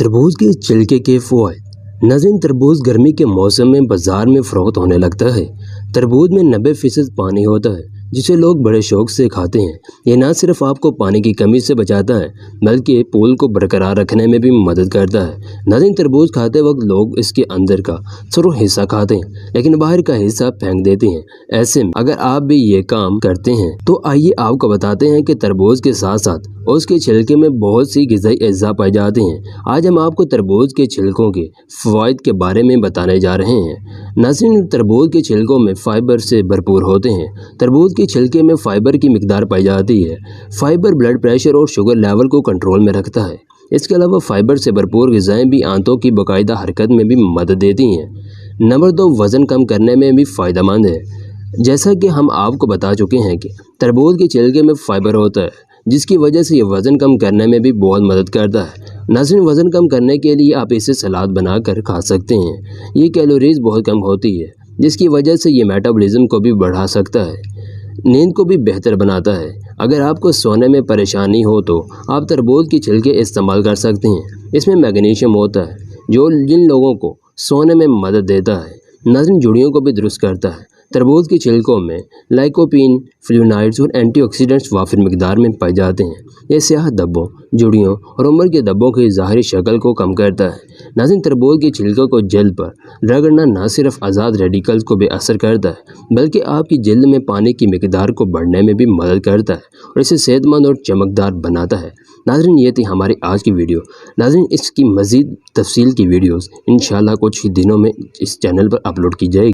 तरबूज के छिलके के फ़वाइद। नाज़रीन, तरबूज गर्मी के मौसम में बाज़ार में फ़रोख्त होने लगता है। तरबूज में 90% पानी होता है जिसे लोग बड़े शौक से खाते हैं। ये न सिर्फ आपको पानी की कमी से बचाता है बल्कि पूल को बरकरार रखने में भी मदद करता है। नाज़रीन, तरबूज खाते वक्त लोग इसके अंदर का सुर्ख हिस्सा खाते हैं लेकिन बाहर का हिस्सा फेंक देते हैं। ऐसे में अगर आप भी ये काम करते हैं तो आइए आपको बताते हैं कि तरबूज के साथ साथ उसके छिलके में बहुत सी ग़िज़ाई अज्जा पाए जाते हैं। आज हम आपको तरबूज के छिलकों के फ़वाइद के बारे में बताने जा रहे हैं। नाज़रीन, तरबूज के छिलकों में फ़ाइबर से भरपूर होते हैं। तरबूज के छिलके में फ़ाइबर की मिकदार पाई जाती है। फ़ाइबर ब्लड प्रेशर और शुगर लेवल को कंट्रोल में रखता है। इसके अलावा फ़ाइबर से भरपूर ग़िज़ाएँ भी आंतों की बाकायदा हरकत में भी मदद देती हैं। नंबर 2, वज़न कम करने में भी फ़ायदेमंद है। जैसा कि हम आपको बता चुके हैं कि तरबूज के छिलके में फ़ाइबर होता है जिसकी वजह से ये वज़न कम करने में भी बहुत मदद करता है। नाज़रीन, वज़न कम करने के लिए आप इसे सलाद बनाकर खा सकते हैं। ये कैलोरीज़ बहुत कम होती है जिसकी वजह से ये मेटाबॉलिज्म को भी बढ़ा सकता है, नींद को भी बेहतर बनाता है। अगर आपको सोने में परेशानी हो तो आप तरबूज के छिलके इस्तेमाल कर सकते हैं। इसमें मैग्नीशियम होता है जो जिन लोगों को सोने में मदद देता है। नाज़रीन, जुड़ियों को भी दुरुस्त करता है। तरबूज के छिलकों में लाइकोपीन, फ्लेवोनॉइड्स और एंटीऑक्सीडेंट्स वाफिर मिकदार में पाए जाते हैं। ये स्याह धब्बों, जुड़ियों और उम्र के धब्बों की ज़ाहिरी शक्ल को कम करता है। नाज़रीन, तरबूज के छिलकों को जल्द पर रगड़ना न सिर्फ आज़ाद रेडिकल्स को बेअसर करता है बल्कि आपकी जल्द में पानी की मिकदार को बढ़ने में भी मदद करता है और इसे सेहतमंद और चमकदार बनाता है। नाज़रीन, ये थी हमारी आज की वीडियो। नाज़रीन, इसकी मज़ीद तफसील की वीडियोज़ इंशाअल्लाह कुछ ही दिनों में इस चैनल पर अपलोड की जाएगी।